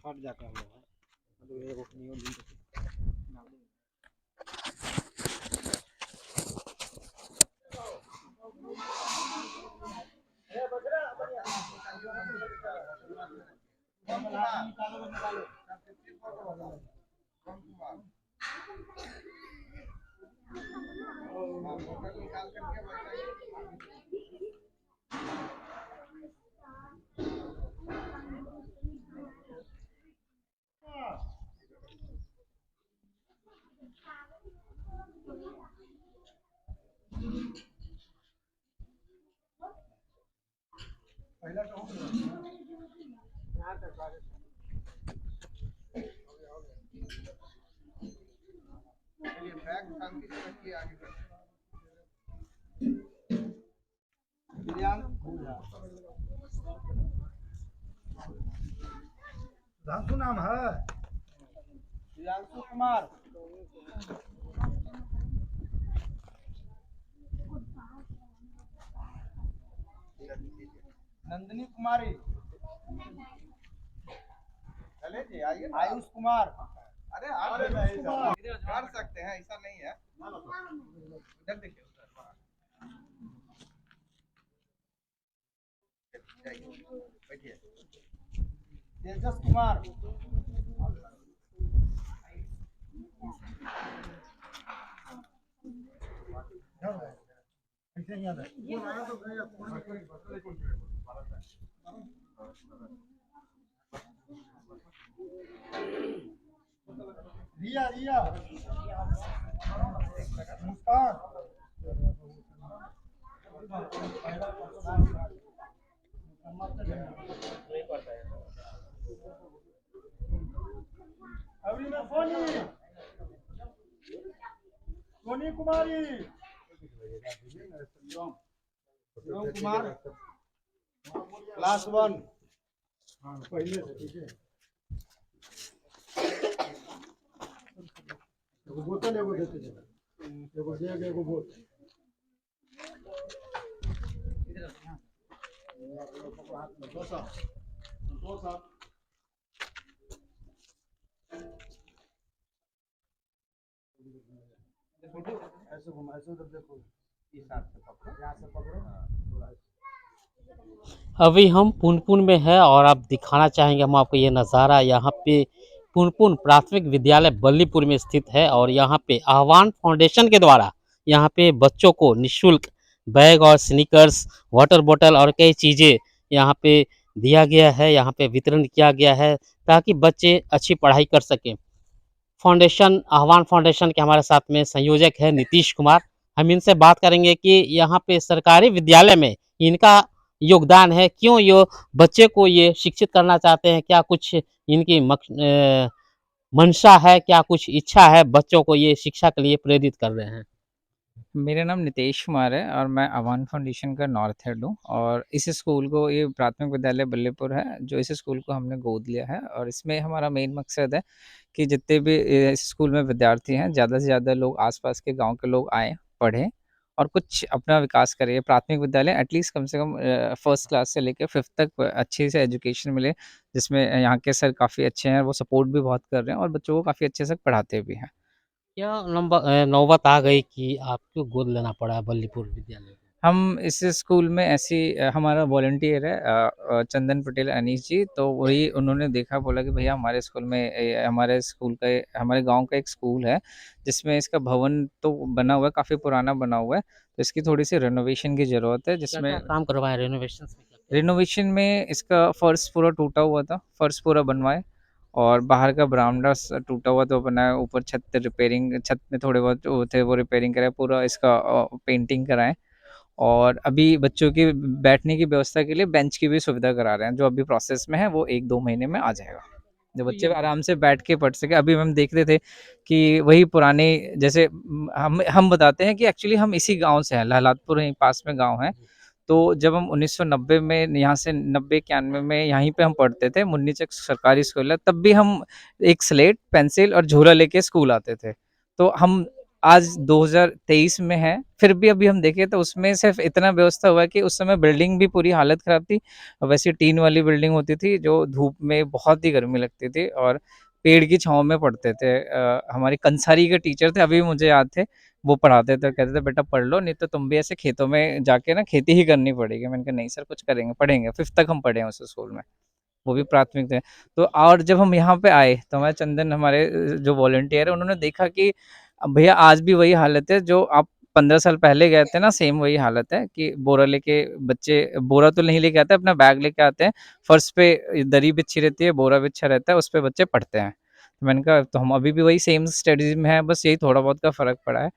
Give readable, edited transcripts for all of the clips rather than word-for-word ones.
फट जाता है तो ये रोकनी होगी। धांसू नाम है प्रियांशु कुमार। नंदिनी कुमारी। चले जी आइए। आयुष कुमार। अरे आप कर सकते हैं, ऐसा नहीं है। इधर देखिए बैठिए। तेजस कुमार। रिया रिया मुस्कान। अभी मैं सोनी कुमारी। कुमार क्लास 1 पहले से। ठीक है एगो बोतल एगो देते थे, एगो बैग एगो बोतल। ऐसे घुमा, ऐसे उधर देखो, इस हाथ से पकड़ो, यहाँ से पकड़ो। अभी हम पुनपुन में है और आप दिखाना चाहेंगे हम आपको ये नज़ारा। यहाँ पे पुनपुन प्राथमिक विद्यालय बल्लीपुर में स्थित है और यहाँ पे आह्वान फाउंडेशन के द्वारा यहाँ पे बच्चों को निःशुल्क बैग और स्नीकर्स, वाटर बोतल और कई चीज़ें यहाँ पे दिया गया है, यहाँ पे वितरण किया गया है ताकि बच्चे अच्छी पढ़ाई कर सकें। फाउंडेशन आह्वान फाउंडेशन के हमारे साथ में संयोजक है नीतीश कुमार। हम इनसे बात करेंगे कि यहाँ पे सरकारी विद्यालय में इनका योगदान है, क्यों ये बच्चे को ये शिक्षित करना चाहते हैं, क्या कुछ इनकी मंशा है, क्या कुछ इच्छा है, बच्चों को ये शिक्षा के लिए प्रेरित कर रहे हैं। मेरा नाम नितेश कुमार है और मैं आह्वान फाउंडेशन का नॉर्थ हेड हूँ और इस स्कूल को, ये प्राथमिक विद्यालय बल्लीपुर है जो इस स्कूल को हमने गोद लिया है और इसमें हमारा मेन मकसद है कि जितने भी इस स्कूल में विद्यार्थी हैं ज़्यादा से ज़्यादा लोग आसपास के गांव के लोग आएँ, पढ़ें और कुछ अपना विकास करें। प्राथमिक विद्यालय एटलीस्ट कम से कम फर्स्ट क्लास से लेकर 5th तक अच्छे से एजुकेशन मिले, जिसमें यहाँ के सर काफ़ी अच्छे हैं, वो सपोर्ट भी बहुत कर रहे हैं और बच्चों को काफ़ी अच्छे से पढ़ाते भी हैं। क्या नौबत आ गई कि आपको गोद लेना पड़ा बल्लीपुर विद्यालय? हम इस स्कूल में ऐसी हमारा वॉलंटियर है चंदन पटेल अनीश जी, तो वही उन्होंने देखा, बोला कि भैया हमारे स्कूल में हमारे स्कूल का हमारे गांव का एक स्कूल है जिसमें इसका भवन तो बना हुआ है, काफ़ी पुराना बना हुआ है, तो इसकी थोड़ी सी रेनोवेशन की ज़रूरत है। जिसमें क्या काम करवाए रेनोवेशन में? रेनोवेशन में इसका फर्श पूरा टूटा हुआ था, फर्श पूरा बनवाए और बाहर का बरामदा टूटा हुआ तो बनाया, ऊपर छत रिपेयरिंग, छत में थोड़े बहुत वो थे वो रिपेयरिंग कराए, पूरा इसका पेंटिंग कराए और अभी बच्चों की बैठने की व्यवस्था के लिए बेंच की भी सुविधा करा रहे हैं, जो अभी प्रोसेस में है, वो 1-2 महीने में आ जाएगा, जो बच्चे आराम से बैठ के पढ़ सके। अभी हम देख रहे थे कि वही पुराने, जैसे हम बताते हैं कि एक्चुअली हम इसी गांव से हैं, लहलादपुर यहीं पास में गांव है। तो जब हम 1990 में यहाँ से 90-91 में यहीं पे हम पढ़ते थे, मुन्नीचक सरकारी स्कूल है, तब भी हम एक स्लेट, पेंसिल और झोला लेके स्कूल आते थे। तो हम आज 2023 में है, फिर भी अभी हम देखें तो उसमें सिर्फ इतना व्यवस्था हुआ है कि उस समय बिल्डिंग भी पूरी हालत खराब थी। वैसी टीन वाली बिल्डिंग होती थी जो धूप में बहुत ही गर्मी लगती थी और पेड़ की छाँव में पढ़ते थे। हमारे कंसारी के टीचर थे, अभी भी मुझे याद थे, वो पढ़ाते थे, कहते थे बेटा पढ़ लो, नहीं तो तुम भी ऐसे खेतों में जाके ना खेती ही करनी पड़ेगी। मैंने कहा नहीं सर, कुछ करेंगे, पढ़ेंगे। 5th तक हम पढ़े हैं उस स्कूल में, वो भी प्राथमिक थे। तो और जब हम यहाँ पे आए तो हमारे चंदन, हमारे जो वॉलंटियर है, उन्होंने देखा कि भैया आज भी वही हालत है जो आप 15 साल पहले गए थे ना, सेम वही हालत है कि बोरा लेके बच्चे, बोरा तो नहीं लेके आते, अपना बैग लेके आते हैं, फर्श पे दरी बिछी रहती है, बोरा बिछा रहता है, उस पे बच्चे पढ़ते हैं। तो मैंने कहा तो हम अभी भी वही सेम स्टडीज में है, बस यही थोड़ा बहुत का फर्क पड़ा है।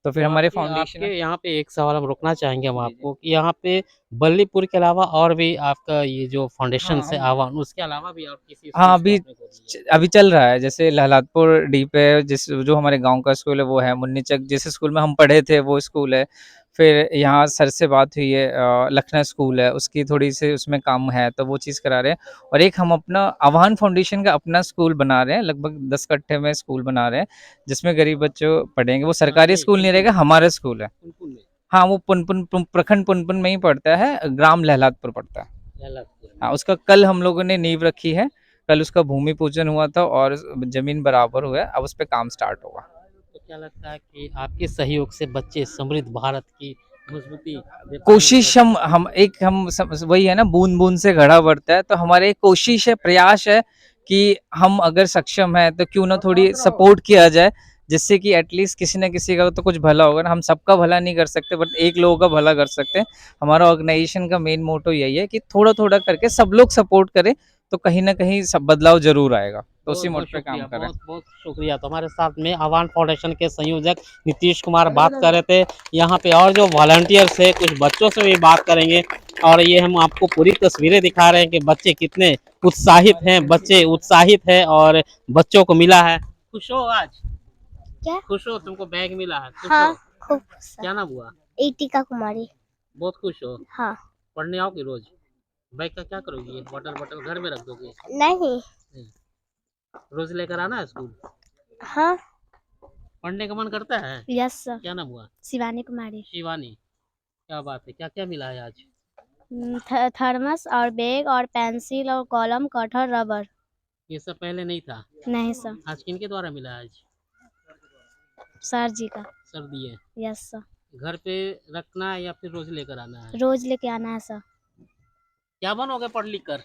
तो फिर तो हमारे आपके फाउंडेशन आपके है। यहाँ पे एक सवाल हम रोकना चाहेंगे हम जी, जी। आपको कि यहाँ पे बल्लीपुर के अलावा और भी आपका ये जो फाउंडेशन हाँ, है हम आह्वान, उसके अलावा भी और किसी हाँ, स्कूल्स को आपने खोली है? अभी चल रहा है, जैसे लहलादपुर डी पे जिस जो हमारे गाँव का स्कूल है वो है, मुन्नीचक जिस स्कूल में हम पढ़े थे वो स्कूल है। फिर यहाँ सर से बात हुई है, लखनऊ स्कूल है, उसकी थोड़ी-सी उसमें काम है, तो वो चीज़ करा रहे हैं। और एक हम अपना आह्वान फाउंडेशन का अपना स्कूल बना रहे हैं, लगभग 10 कट्ठे में स्कूल बना रहे हैं, जिसमें गरीब बच्चों पढ़ेंगे। वो हाँ, सरकारी नहीं स्कूल नहीं पुनपुन रहेगा, में, हमारा स्कूल है। पुनपुन में, हाँ, वो प्रखंड पुनपुन में ही पड़ता है, ग्राम लहलादपुर पड़ता है। लहलादपुर में। हाँ, उसका कल हम लोगों ने नींव रखी है, कल उसका भूमि पूजन हुआ था और ज़मीन बराबर हुआ है, अब उस पे काम स्टार्ट होगा। तो क्या लगता है कि आपके सहयोग से बच्चे समृद्ध भारत की मजबूती दे पाएँगे कोशिश बच्चे? हम वही है ना, बूंद-बूंद से घड़ा भरता है, तो हमारी कोशिश है, प्रयास है कि हम अगर सक्षम हैं, तो क्यों ना थोड़ी सपोर्ट किया जाए, जिससे कि एटलीस्ट किसी न किसी का तो कुछ भला होगा ना। हम सबका भला नहीं कर सकते, बट एक लोगों का भला कर सकते हैं। हमारा ऑर्गेनाइजेशन का मेन मोटो यही है कि थोड़ा-थोड़ा करके सब लोग सपोर्ट करें, तो कहीं न कहीं सब बदलाव ज़रूर आएगा। तो उसी बहुत-बहुत मोड पे काम शुक्रिया, कर रहे हैं। बहुत-बहुत शुक्रिया। तो हमारे साथ में आह्वान फाउंडेशन के संयोजक नीतीश कुमार बात कर रहे थे। यहाँ पे और जो वॉलंटियर्स हैं, कुछ बच्चों से भी बात करेंगे और ये हम आपको पूरी तस्वीरें दिखा रहे हैं कि बच्चे कितने उत्साहित हैं, बच्चे उत्साहित हैं और बच्चों को मिला है। खुश हो आज? क्या? खुश हो, तुमको बैग मिला है, खुश हाँ, हो? खूब गुस्सा। क्या नाम हुआ? ईटिका कुमारी। बहुत खुश हो? हाँ। पढ़ने आओगी रोज़? बैग का क्या करोगी? बॉटल-वॉटल घर में रख दोगी? नहीं। नहीं, रोज़ लेकर आना है स्कूल? हाँ। पढ़ने का मन करता है? Yes sir. क्या नाम हुआ? शिवानी कुमारी। शिवानी, क्या बात है, क्या-क्या मिला है आज? थर्मस और बैग और पेंसिल और कॉलम, कटर, रबर। ये सब पहले नहीं था। नहीं सर। आज किनके द्वारा मिला है आज? सर जी का। सर दिए। Yes sir. घर पे रखना है या फिर रोज़ लेकर आना है? रोज लेके आना है सर। क्या बनोगे पढ़ लिख कर?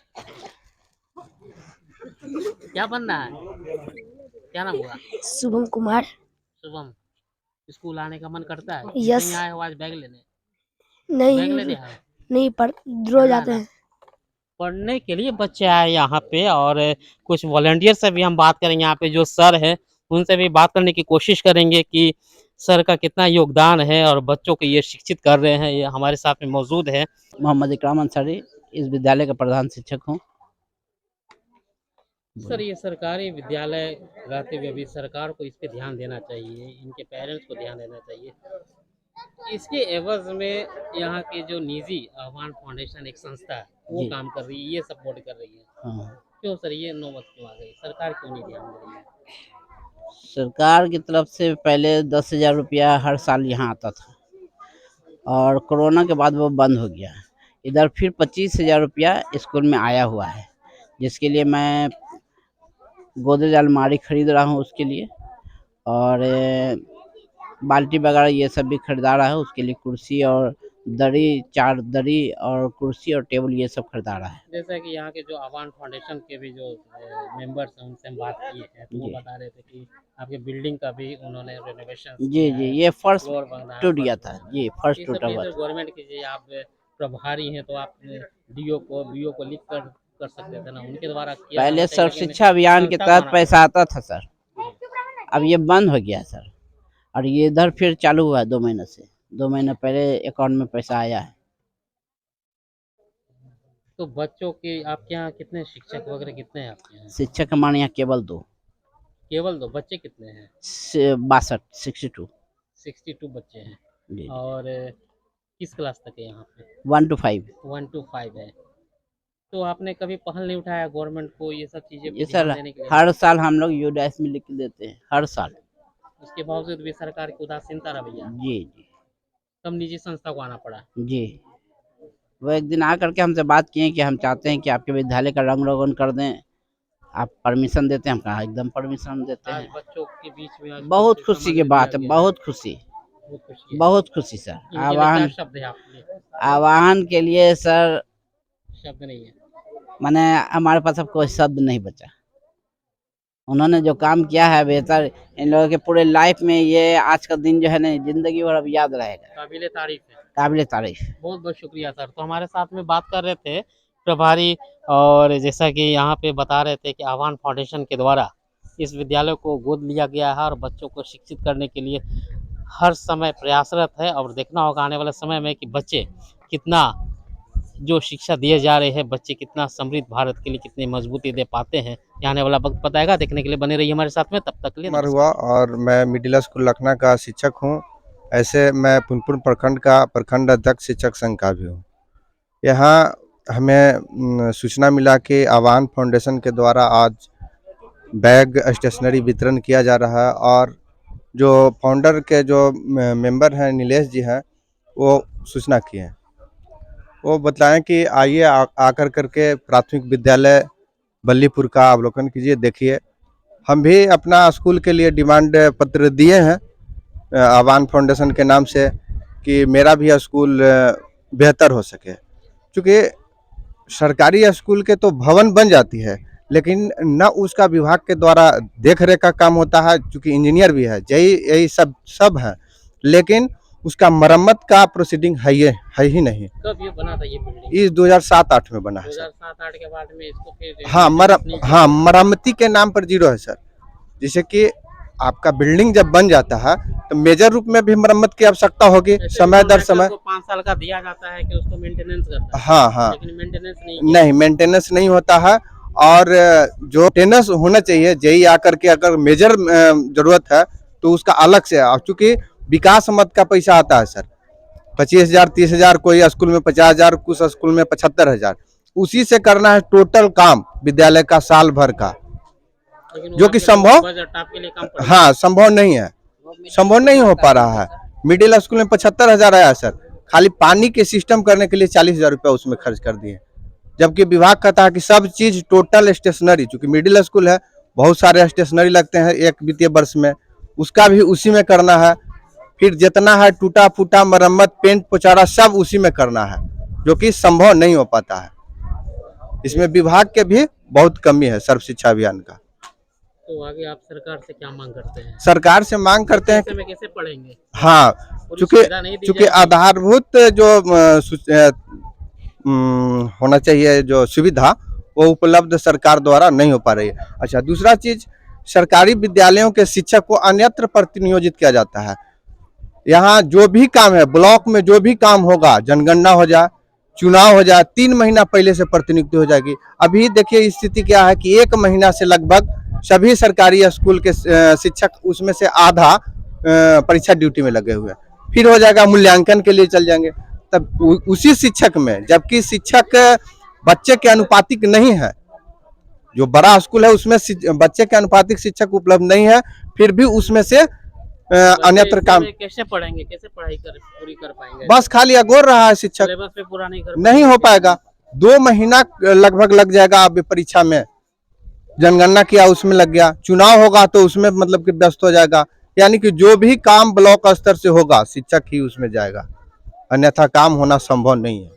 क्या बनना है? क्या नाम हुआ? शुभम कुमार। शुभम, स्कूल आने का मन करता है? यस। नहीं आए हो आज बैग लेने? नहीं। बैग लेने आए हो? नहीं रोज पढ़ना आते है ना? हैं। पढ़ने के लिए बच्चे आए यहाँ पे और कुछ वॉलंटियर से भी हम बात करेंगे, यहाँ पे जो सर हैं उनसे भी बात करने की कोशिश करेंगे कि सर का कितना योगदान है और बच्चों को ये शिक्षित कर रहे हैं। ये हमारे साथ में मौजूद है। मोहम्मद इकराम अंसारी, इस विद्यालय का प्रधान शिक्षक हूँ। सर ये सरकारी विद्यालय रहते हुए भी सरकार को इस पे ध्यान देना चाहिए, इनके पेरेंट्स को ध्यान देना चाहिए। इसके एवज़ में यहाँ के जो निजी आह्वान फाउंडेशन एक संस्था है, वो जी। काम कर रही है, ये सपोर्ट कर रही है। हाँ, क्यों सर ये नौबत क्यों आ गई? सरकार क्यों नहीं ध्यान दे रही है? सरकार की तरफ से पहले 10,000 रुपया हर साल यहाँ आता था और कोरोना के बाद वो बंद हो गया। इधर फिर 25,000 रुपया स्कूल में आया हुआ है, जिसके लिए मैं गोदरेज अलमारी खरीद रहा हूँ उसके लिए, और बाल्टी वगैरह ये सब भी खरीदा रहा है। उसके लिए कुर्सी और दरी, 4 दरी और कुर्सी और टेबल ये सब खरीदा रहा है। जैसा कि यहाँ के जो आह्वान फाउंडेशन के भी जो मेंबर्स हैं उनसे हम बात किए हैं, तो वो जी। बता रहे थे कि आपके बिल्डिंग का भी उन्होंने रेनोवेशन जी, किया जी, है, ये फर्श फ्लोर बन रहा है, टूट फर्श गया बन था। रहा है। जी, फर्श ये सब टूटा हुआ चीज़ें था। गवर्नमेंट की जो आप प्रभारी हैं, तो आप डीओ को, बीओ को लिख कर सकते थे ना, उनके द्वारा किया जाना पहले चाहिए, सर्व लेकिन शिक्षा अभियान के संस्था को तहत आना पैसा पड़ता आता था सर, अब ये बंद हो गया है सर, और ये इधर फिर चालू हुआ है 2 महीने से। 2 महीने पहले अकाउंट में पैसा आया है। तो बच्चों के आपके यहाँ कितने शिक्षक वगैरह कितने हैं आपके यहाँ? शिक्षक हमारे यहाँ केवल 2, केवल 2 बच्चे कितने हैं? 62, 62 62 बच्चे हैं। जी, और किस क्लास तक है यहाँ पे? 1 to 5। 1 to 5 है। तो आपने कभी पहल नहीं उठाया गवर्नमेंट को ये सब चीज़ें ये पे ध्यान सर देने के लिए? हर साल हम लोग यूडाइस में लिख के देते हैं, हर साल। उसके बावजूद भी सरकार की उदासीनता रवैया, जी जी तब निजी संस्था को आना पड़ा। जी। वो एक दिन आ करके हमसे बात किए कि हम चाहते हैं कि आपके विद्यालय का रंग रोगन कर दें, आप परमिशन देते हैं? हम कहा एकदम परमिशन देते आज हैं। बच्चों के बीच में आज बहुत कुछ खुशी की सामग्री बात दिया है, गया बहुत खुशी, बहुत खुशी है। बहुत खुशी सर। इनके लिए आवाहन क्या शब्द है आपके लिए? आवाहन के लिए सर शब्द नहीं है। माने हमारे पास अब कोई शब्द नहीं बचा। उन्होंने जो काम किया है बेहतर, इन लोगों के पूरे लाइफ में ये आज का दिन जो है ना जिंदगी भर अब याद रहेगा, काबिले तारीफ है। काबिल तारीफ। बहुत बहुत शुक्रिया सर। तो हमारे साथ में बात कर रहे थे प्रभारी, और जैसा कि यहाँ पे बता रहे थे कि आह्वान फाउंडेशन के द्वारा इस विद्यालय को गोद लिया गया है और बच्चों को शिक्षित करने के लिए हर समय प्रयासरत है। और देखना होगा आने वाले समय में कि बच्चे कितना जो शिक्षा दिए जा रहे हैं, बच्चे कितना समृद्ध भारत के लिए कितनी मजबूती दे पाते हैं, ये आने वाला वक्त बताएगा। देखने के लिए बने रहिए हमारे साथ में, तब तक के लिए उम्र हुआ और मैं मिडिल स्कूल लखना का शिक्षक हूँ। ऐसे मैं पुनपुन प्रखंड का प्रखंड अध्यक्ष शिक्षक संघ का भी हूँ। यहाँ हमें सूचना मिला कि आह्वान फाउंडेशन के द्वारा आज बैग स्टेशनरी वितरण किया जा रहा है, और जो फाउंडर के जो मेंबर हैं नीलेश जी हैं, वो सूचना किए हैं। वो बताएं कि आइए आकर करके प्राथमिक विद्यालय बल्लीपुर का अवलोकन कीजिए, देखिए। हम भी अपना स्कूल के लिए डिमांड पत्र दिए हैं आह्वान फाउंडेशन के नाम से कि मेरा भी स्कूल बेहतर हो सके, क्योंकि सरकारी स्कूल के तो भवन बन जाती है, लेकिन न उसका विभाग के द्वारा देख रेख का काम होता है, क्योंकि इंजीनियर भी है, यही सब है, लेकिन उसका मरम्मत का प्रोसीडिंग है ही नहीं। कब ये बना था ये बिल्डिंग? इस 2007-8 में बना है सर। 2007-8 के बाद में इसको फिर हाँ, मरम्मती के नाम पर जीरो है सर। जैसे कि आपका बिल्डिंग जब बन जाता है तो मेजर रूप में भी मरम्मत की आवश्यकता होगी, समय दर समय। 5 साल का दिया जाता है कि उसको मेंटेनेंस करता है। हाँ, लेकिन मेंटेनेंस नहीं मेंटेनेंस नहीं होता है। और जो मेंटेनेंस होना चाहिए, जेई आकर के अगर मेजर जरूरत है तो उसका अलग से, चूंकि विकास मद का पैसा आता है सर, 25,000 30,000, कोई स्कूल में 50,000, कुछ स्कूल में 75,000, उसी से करना है टोटल काम विद्यालय का साल भर का, जो कि संभव संभव नहीं है, संभव नहीं हो पा रहा है। मिडिल स्कूल में 75,000 आया सर, खाली पानी के सिस्टम करने के लिए 40,000 रुपया उसमें खर्च कर दिए, जबकि विभाग कहता है कि सब चीज टोटल स्टेशनरी, चूंकि मिडिल स्कूल है बहुत सारे स्टेशनरी लगते हैं एक वित्तीय वर्ष में, उसका भी उसी में करना है। फिर जितना है टूटा फूटा मरम्मत पेंट पोचाड़ा सब उसी में करना है, जो कि संभव नहीं हो पाता है। इसमें विभाग के भी बहुत कमी है सर्व शिक्षा अभियान का। तो आगे आप सरकार से क्या मांग करते हैं? सरकार से मांग करते हैं कि कैसे पढ़ेंगे? हाँ, चूंकि आधारभूत जो होना चाहिए जो सुविधा, वो उपलब्ध सरकार द्वारा नहीं हो पा रही है। अच्छा, दूसरा चीज, सरकारी विद्यालयों के शिक्षक को अन्यत्र प्रतिनियोजित किया जाता है। यहाँ जो भी काम है, ब्लॉक में जो भी काम होगा, जनगणना हो जाए, चुनाव हो जाए, 3 महीना पहले से प्रतिनियुक्ति हो जाएगी। अभी देखिए स्थिति क्या है कि 1 महीना से लगभग सभी सरकारी स्कूल के शिक्षक, उसमें से आधा परीक्षा ड्यूटी में लगे हुए हैं, फिर हो जाएगा मूल्यांकन के लिए चल जाएंगे। तब उसी शिक्षक में, जबकि शिक्षक बच्चे के अनुपातिक नहीं है, जो बड़ा स्कूल है उसमें बच्चे के अनुपातिक शिक्षक उपलब्ध नहीं है, फिर भी उसमें से अन्यत्र काम कैसे पढ़ेंगे, कैसे पढ़ाई पूरी कर पाएंगे? बस खाली अगोर रहा है शिक्षक, सिलेबस पे पूरा नहीं हो पाएगा। 2 महीना लगभग लग जाएगा। अब परीक्षा में जनगणना किया, उसमें लग गया, चुनाव होगा तो उसमें मतलब कि व्यस्त हो जाएगा। यानी कि जो भी काम ब्लॉक स्तर से होगा शिक्षक ही उसमें जाएगा, अन्यथा काम होना संभव नहीं है।